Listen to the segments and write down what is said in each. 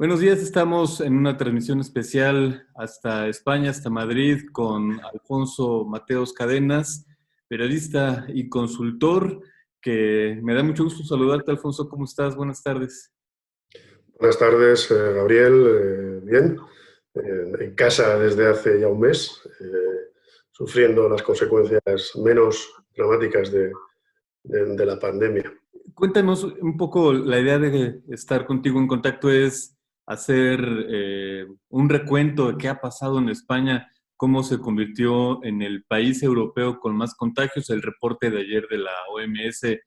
Buenos días, estamos en una transmisión especial hasta España, hasta Madrid, con Alfonso Mateos Cadenas, periodista y consultor, que me da mucho gusto saludarte, Alfonso. ¿Cómo estás? Buenas tardes. Buenas tardes, Gabriel. Bien, en casa desde hace ya un mes, sufriendo las consecuencias menos dramáticas de la pandemia. Cuéntanos un poco, la idea de estar contigo en contacto es hacer un recuento de qué ha pasado en España, cómo se convirtió en el país europeo con más contagios. El reporte de ayer de la OMS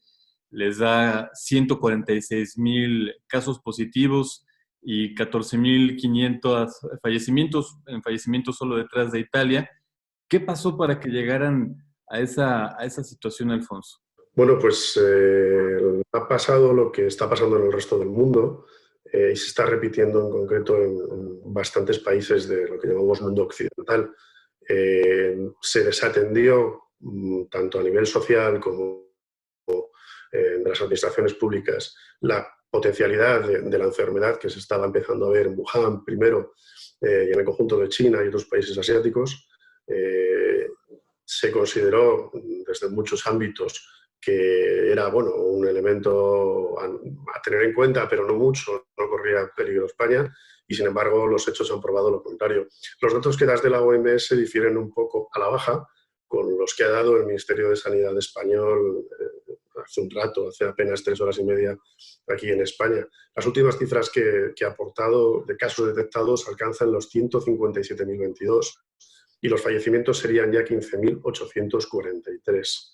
les da 146,000 casos positivos y 14,500 fallecimientos solo detrás de Italia. ¿Qué pasó para que llegaran a esa situación, Alfonso? Bueno, pues ha pasado lo que está pasando en el resto del mundo y se está repitiendo en concreto en bastantes países de lo que llamamos mundo occidental. Se desatendió tanto a nivel social como de las administraciones públicas la potencialidad de la enfermedad que se estaba empezando a ver en Wuhan primero y en el conjunto de China y otros países asiáticos. Se consideró desde muchos ámbitos que era un elemento a tener en cuenta, pero no mucho, no corría peligro España, y sin embargo los hechos han probado lo contrario. Los datos que das de la OMS difieren un poco a la baja con los que ha dado el Ministerio de Sanidad español hace un rato, hace apenas 3 horas y media aquí en España. Las últimas cifras que ha aportado de casos detectados alcanzan los 157.022 y los fallecimientos serían ya 15.843.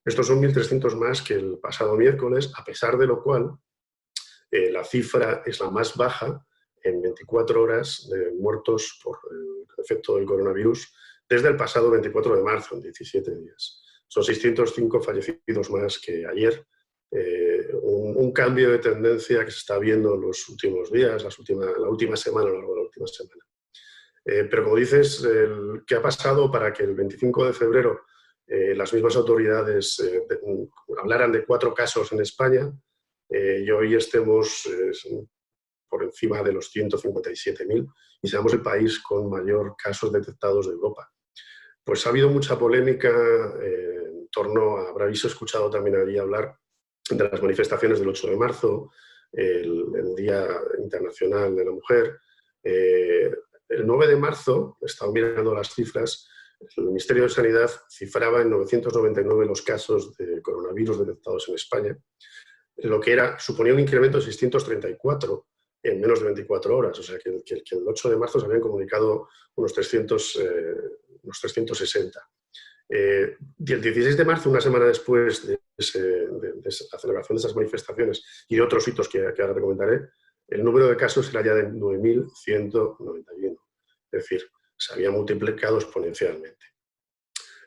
Estos son 1.300 más que el pasado miércoles, a pesar de lo cual la cifra es la más baja en 24 horas de muertos por el efecto del coronavirus desde el pasado 24 de marzo, en 17 días. Son 605 fallecidos más que ayer. Un cambio de tendencia que se está viendo en los últimos días, la última semana, a lo largo de la última semana. Pero como dices, ¿qué ha pasado para que el 25 de febrero las mismas autoridades hablaran de 4 casos en España y hoy estemos por encima de los 157.000 y seamos el país con mayor casos detectados de Europa? Pues ha habido mucha polémica en torno a, habréis escuchado también allí hablar de las manifestaciones del 8 de marzo, el Día Internacional de la Mujer. El 9 de marzo, he estado mirando las cifras, el Ministerio de Sanidad cifraba en 999 los casos de coronavirus detectados en España, lo que suponía un incremento de 634 en menos de 24 horas. O sea, que el 8 de marzo se habían comunicado unos 360. Y el 16 de marzo, una semana después de la celebración de esas manifestaciones y de otros hitos que ahora te comentaré, el número de casos era ya de 9.191. Es decir, se había multiplicado exponencialmente.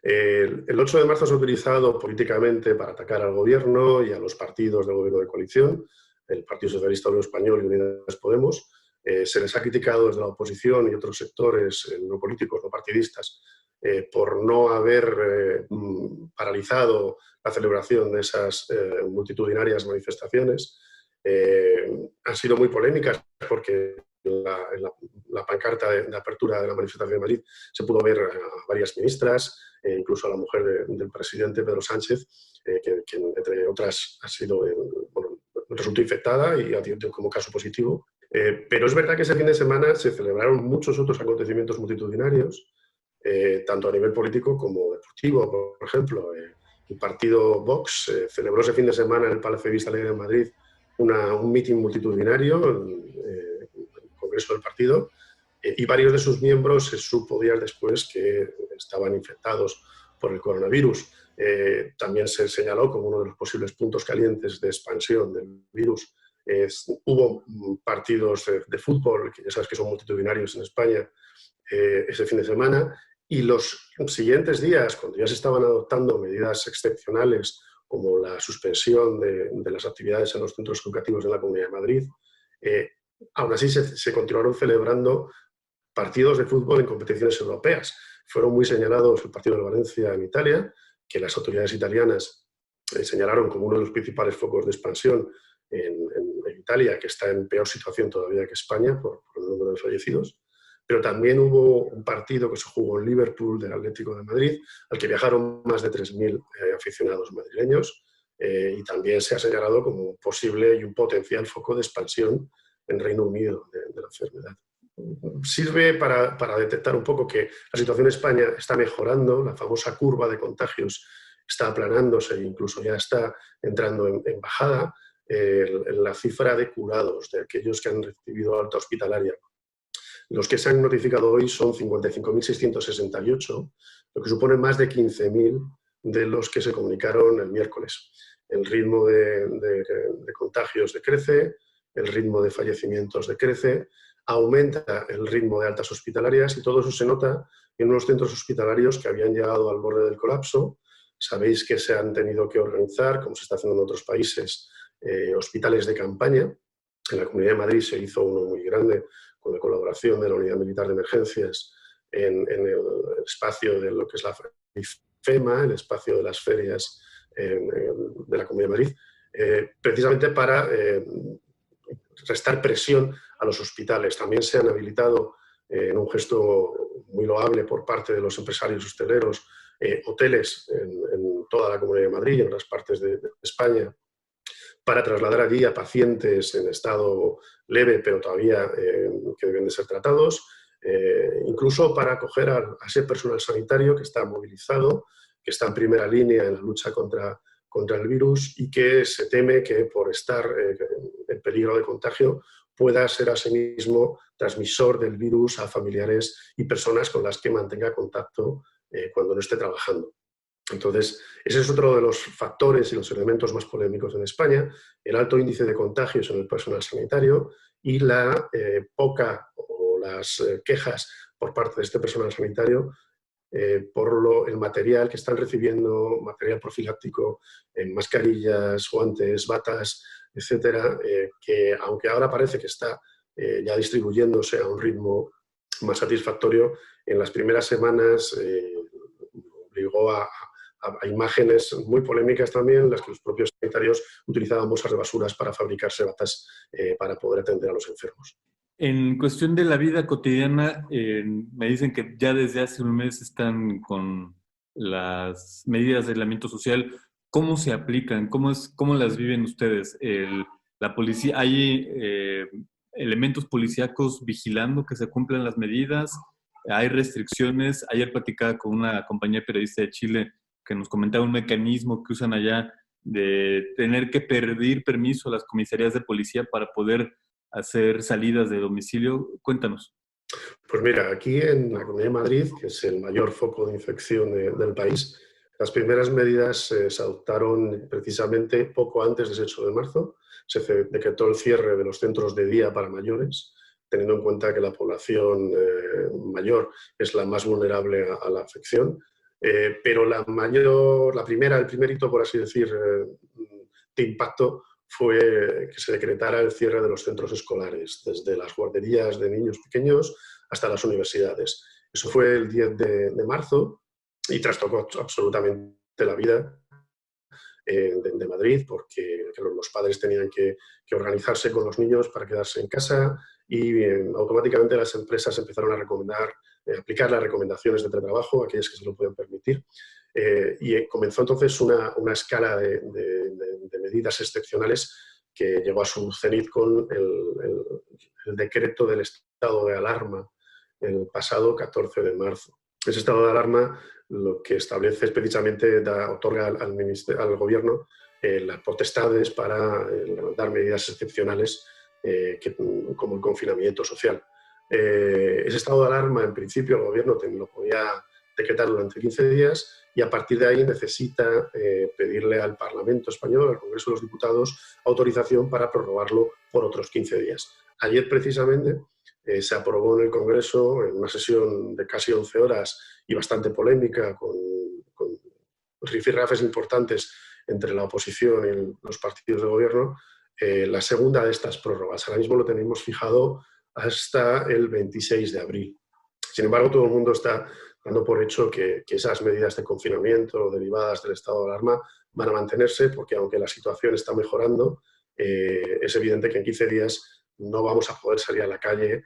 El 8 de marzo se ha utilizado políticamente para atacar al gobierno y a los partidos del gobierno de coalición, el Partido Socialista Obrero Español y Unidas Podemos. Se les ha criticado desde la oposición y otros sectores no políticos, no partidistas, por no haber paralizado la celebración de esas multitudinarias manifestaciones. Han sido muy polémicas porque en la pancarta de apertura de la manifestación de Madrid se pudo ver a varias ministras, incluso a la mujer del presidente Pedro Sánchez, que entre otras ha sido, resultó infectada y ha tenido como caso positivo. Pero es verdad que ese fin de semana se celebraron muchos otros acontecimientos multitudinarios, tanto a nivel político como deportivo. Por ejemplo, el partido Vox celebró ese fin de semana en el Palacio de Vista Alegre de Madrid un mitin multitudinario en el Congreso del partido, y varios de sus miembros se supo días después que estaban infectados por el coronavirus. También se señaló como uno de los posibles puntos calientes de expansión del virus. Hubo partidos de fútbol, que ya sabes que son multitudinarios en España, ese fin de semana, y los siguientes días, cuando ya se estaban adoptando medidas excepcionales como la suspensión de las actividades en los centros educativos de la Comunidad de Madrid, aún así se continuaron celebrando partidos de fútbol en competiciones europeas. Fueron muy señalados el partido de Valencia en Italia, que las autoridades italianas señalaron como uno de los principales focos de expansión en Italia, que está en peor situación todavía que España por el número de fallecidos. Pero también hubo un partido que se jugó en Liverpool del Atlético de Madrid, al que viajaron más de 3.000 aficionados madrileños, y también se ha señalado como un posible y un potencial foco de expansión en Reino Unido de la enfermedad. Sirve para detectar un poco que la situación en España está mejorando, la famosa curva de contagios está aplanándose e incluso ya está entrando en bajada. La cifra de curados, de aquellos que han recibido alta hospitalaria, los que se han notificado hoy son 55.668, lo que supone más de 15.000 de los que se comunicaron el miércoles. El ritmo de contagios decrece, el ritmo de fallecimientos decrece, aumenta el ritmo de altas hospitalarias y todo eso se nota en unos centros hospitalarios que habían llegado al borde del colapso. Sabéis que se han tenido que organizar, como se está haciendo en otros países, hospitales de campaña. En la Comunidad de Madrid se hizo uno muy grande con la colaboración de la Unidad Militar de Emergencias en el espacio de lo que es la FEMA, el espacio de las ferias de la Comunidad de Madrid, precisamente para restar presión a los hospitales. También se han habilitado, en un gesto muy loable por parte de los empresarios hosteleros, hoteles en toda la Comunidad de Madrid y en otras partes de España, para trasladar allí a pacientes en estado leve, pero todavía que deben de ser tratados, incluso para acoger a ese personal sanitario que está movilizado, que está en primera línea en la lucha contra el virus y que se teme que por estar en peligro de contagio pueda ser asimismo transmisor del virus a familiares y personas con las que mantenga contacto cuando no esté trabajando. Entonces, ese es otro de los factores y los elementos más polémicos en España, el alto índice de contagios en el personal sanitario y la poca o las quejas por parte de este personal sanitario por el material que están recibiendo, material profiláctico, mascarillas, guantes, batas, etcétera, que aunque ahora parece que está ya distribuyéndose a un ritmo más satisfactorio, en las primeras semanas obligó a imágenes muy polémicas también, en las que los propios sanitarios utilizaban bolsas de basuras para fabricarse batas para poder atender a los enfermos. En cuestión de la vida cotidiana, me dicen que ya desde hace un mes están con las medidas de aislamiento social. ¿Cómo se aplican? ¿Cómo las viven ustedes? La policía, ¿hay elementos policíacos vigilando que se cumplan las medidas? ¿Hay restricciones? Ayer platicaba con una compañía periodista de Chile que nos comentaba un mecanismo que usan allá de tener que pedir permiso a las comisarías de policía para poder hacer salidas de domicilio. Cuéntanos. Pues mira, aquí en la Comunidad de Madrid, que es el mayor foco de infección del país, las primeras medidas se adoptaron precisamente poco antes del 8 de marzo. Se decretó el cierre de los centros de día para mayores, teniendo en cuenta que la población mayor es la más vulnerable a la afección. Pero el primer hito, por así decir, de impacto fue que se decretara el cierre de los centros escolares, desde las guarderías de niños pequeños hasta las universidades. Eso fue el 10 de marzo y trastocó absolutamente la vida de Madrid, porque los padres tenían que organizarse con los niños para quedarse en casa y automáticamente las empresas empezaron a aplicar las recomendaciones de teletrabajo, aquellas que se lo pueden permitir. Y comenzó entonces una escala de medidas excepcionales que llegó a su cenit con el decreto del estado de alarma el pasado 14 de marzo. Ese estado de alarma lo que establece es precisamente, otorga al gobierno las potestades para dar medidas excepcionales como el confinamiento social. Ese estado de alarma, en principio, el gobierno lo podía decretar durante 15 días y a partir de ahí necesita pedirle al Parlamento español, al Congreso de los Diputados, autorización para prorrogarlo por otros 15 días. Ayer, precisamente, se aprobó en el Congreso, en una sesión de casi 11 horas y bastante polémica, con rifirrafes importantes entre la oposición y los partidos de gobierno, la segunda de estas prórrogas. Ahora mismo lo tenemos fijado hasta el 26 de abril. Sin embargo, todo el mundo está dando por hecho que esas medidas de confinamiento derivadas del estado de alarma van a mantenerse, porque aunque la situación está mejorando, es evidente que en 15 días no vamos a poder salir a la calle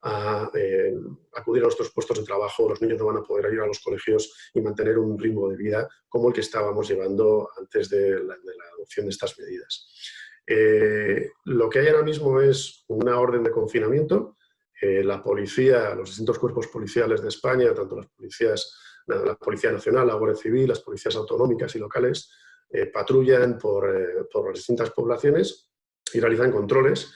a acudir a nuestros puestos de trabajo, los niños no van a poder ir a los colegios y mantener un ritmo de vida como el que estábamos llevando antes de la adopción de estas medidas. Lo que hay ahora mismo es una orden de confinamiento. La policía, los distintos cuerpos policiales de España, tanto las policías, la Policía Nacional, la Guardia Civil, las policías autonómicas y locales, patrullan por las distintas poblaciones y realizan controles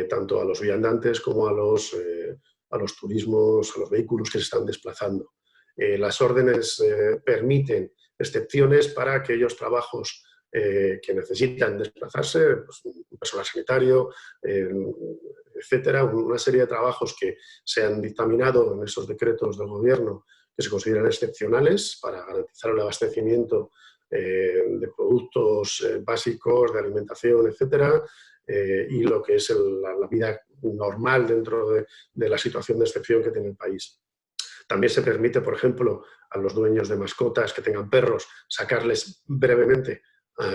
tanto a los viandantes como a los turismos, a los vehículos que se están desplazando. Las órdenes permiten excepciones para aquellos trabajos que necesitan desplazarse, pues, un personal sanitario, etcétera, una serie de trabajos que se han dictaminado en esos decretos del Gobierno que se consideran excepcionales para garantizar el abastecimiento de productos básicos, de alimentación, etcétera, y lo que es la vida normal dentro de la situación de excepción que tiene el país. También se permite, por ejemplo, a los dueños de mascotas que tengan perros, sacarles brevemente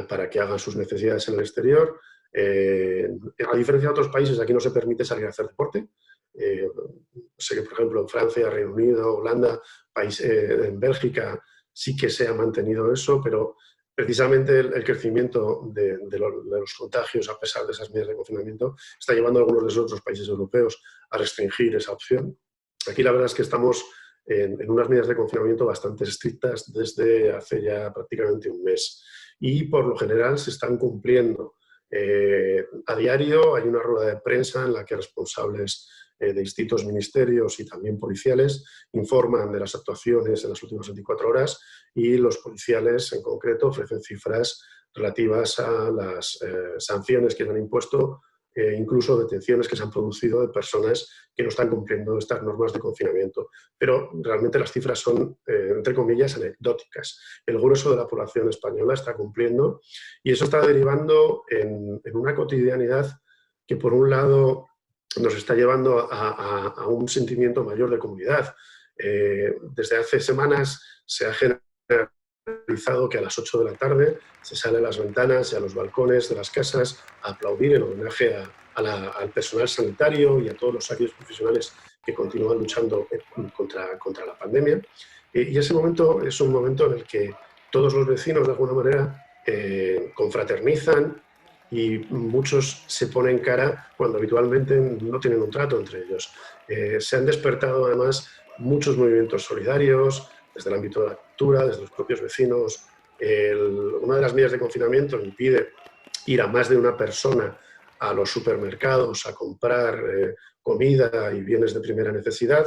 para que hagan sus necesidades en el exterior. A diferencia de otros países, aquí no se permite salir a hacer deporte. Sé que, por ejemplo, en Francia, Reino Unido, Holanda, en Bélgica, sí que se ha mantenido eso, pero precisamente el crecimiento de los contagios, a pesar de esas medidas de confinamiento, está llevando a algunos de esos otros países europeos a restringir esa opción. Aquí la verdad es que estamos en unas medidas de confinamiento bastante estrictas desde hace ya prácticamente un mes y por lo general se están cumpliendo. A diario hay una rueda de prensa en la que responsables de distintos ministerios y también policiales informan de las actuaciones en las últimas 24 horas y los policiales en concreto ofrecen cifras relativas a las sanciones que han impuesto, incluso detenciones que se han producido de personas que no están cumpliendo estas normas de confinamiento. Pero realmente las cifras son, entre comillas, anecdóticas. El grueso de la población española está cumpliendo y eso está derivando en una cotidianidad que, por un lado, nos está llevando a un sentimiento mayor de comunidad. Desde hace semanas se ha generalizado que a las 8 de la tarde se sale a las ventanas y a los balcones de las casas a aplaudir en homenaje al personal sanitario y a todos los aquellos profesionales que continúan luchando contra la pandemia. Y ese momento es un momento en el que todos los vecinos, de alguna manera, confraternizan y muchos se ponen cara cuando habitualmente no tienen un trato entre ellos. Se han despertado además muchos movimientos solidarios desde el ámbito de la cultura, desde los propios vecinos. Una de las medidas de confinamiento impide ir a más de una persona a los supermercados a comprar comida y bienes de primera necesidad.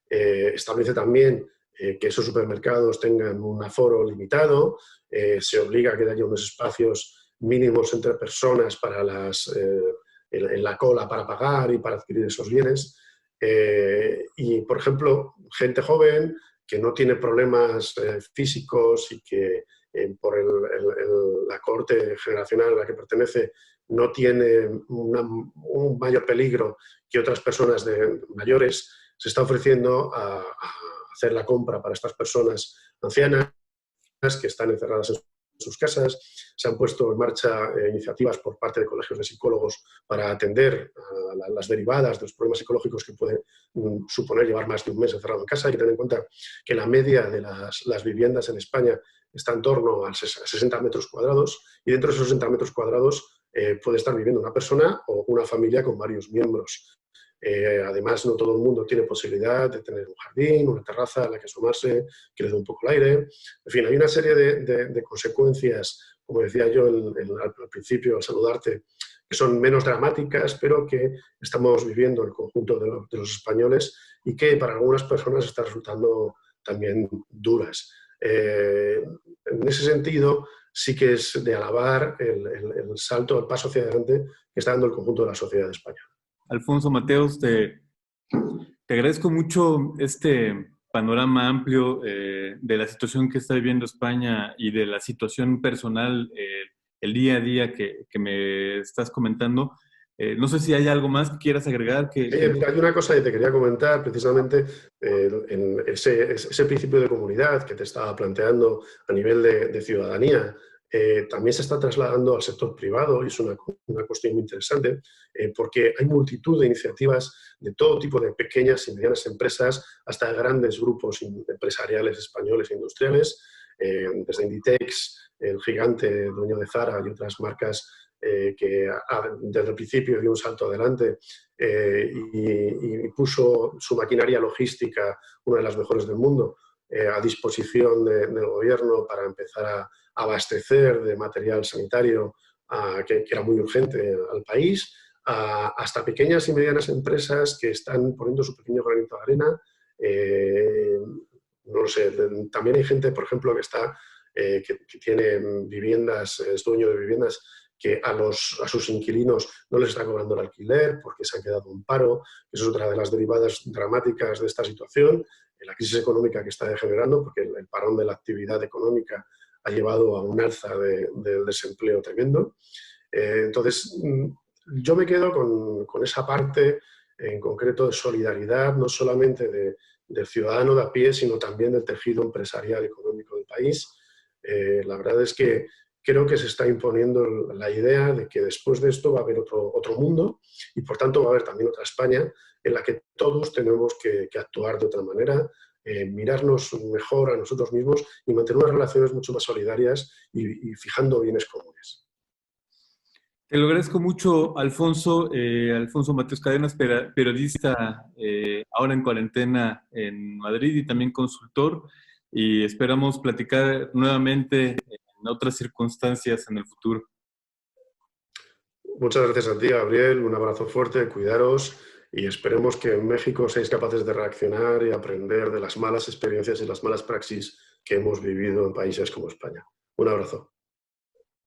Establece también que esos supermercados tengan un aforo limitado, se obliga a que haya unos espacios mínimos entre personas para en la cola para pagar y para adquirir esos bienes. Y, por ejemplo, gente joven que no tiene problemas físicos y que por la cohorte generacional a la que pertenece no tiene un mayor peligro que otras personas mayores, se está ofreciendo a hacer la compra para estas personas ancianas que están encerradas en sus casas. Se han puesto en marcha iniciativas por parte de colegios de psicólogos para atender a las derivadas de los problemas psicológicos que puede suponer llevar más de un mes encerrado en casa. Hay que tener en cuenta que la media de las viviendas en España está en torno a 60 metros cuadrados y dentro de esos 60 metros cuadrados puede estar viviendo una persona o una familia con varios miembros. Además, no todo el mundo tiene posibilidad de tener un jardín, una terraza a la que asomarse, que le dé un poco el aire. En fin, hay una serie de consecuencias, como decía yo al principio, al saludarte, que son menos dramáticas, pero que estamos viviendo el conjunto de los españoles y que para algunas personas están resultando también duras. En ese sentido, sí que es de alabar el salto, el paso hacia adelante que está dando el conjunto de la sociedad española. Alfonso Mateos, te agradezco mucho este panorama amplio de la situación que está viviendo España y de la situación personal, el día a día que me estás comentando. No sé si hay algo más que quieras agregar. Hay una cosa que te quería comentar, precisamente en ese principio de comunidad que te estaba planteando a nivel de ciudadanía. también se está trasladando al sector privado y es una cuestión muy interesante porque hay multitud de iniciativas de todo tipo de pequeñas y medianas empresas hasta grandes grupos empresariales españoles e industriales, desde Inditex, el gigante dueño de Zara y otras marcas que desde el principio dio un salto adelante y puso su maquinaria logística, una de las mejores del mundo, a disposición del gobierno para empezar a abastecer de material sanitario que era muy urgente al país, hasta pequeñas y medianas empresas que están poniendo su pequeño granito de arena. No lo sé, también hay gente, por ejemplo, que tiene viviendas, es dueño de viviendas, que a sus inquilinos no les está cobrando el alquiler porque se han quedado en paro. Eso es otra de las derivadas dramáticas de esta situación, la crisis económica que está degenerando, porque el parón de la actividad económica ha llevado a un alza del desempleo tremendo. Entonces, yo me quedo con esa parte en concreto de solidaridad, no solamente del ciudadano de a pie, sino también del tejido empresarial y económico del país. La verdad es que creo que se está imponiendo la idea de que después de esto va a haber otro mundo y, por tanto, va a haber también otra España en la que todos tenemos que actuar de otra manera, mirarnos mejor a nosotros mismos y mantener unas relaciones mucho más solidarias y fijando bienes comunes. Te lo agradezco mucho, Alfonso. Alfonso Mateos Cadenas, periodista ahora en cuarentena en Madrid y también consultor. Y esperamos platicar nuevamente en otras circunstancias en el futuro. Muchas gracias a ti, Gabriel. Un abrazo fuerte, cuidaros y esperemos que en México seáis capaces de reaccionar y aprender de las malas experiencias y las malas praxis que hemos vivido en países como España. Un abrazo.